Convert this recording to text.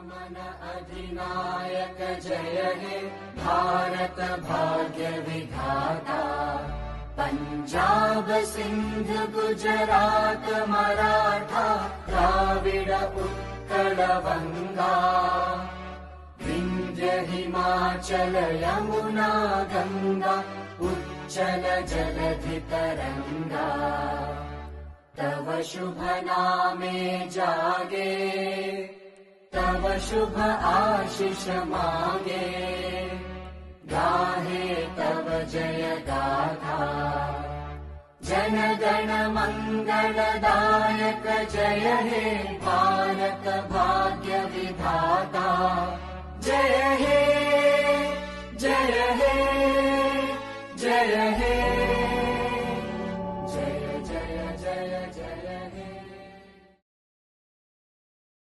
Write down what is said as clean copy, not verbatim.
मन अधिनायक जय हे भारत भाग्य विधाता। पंजाब सिंध गुजरात मराठा द्राविड उत्कल बंगा। विंध्य हिमाचल यमुना गंगा उच्चल जलधि तरंगा। तव शुभ नामे जागे तव शुभ आशीष मांगे। गाहे तव जय गाथा जन गण मंगलदायक जय हे भारत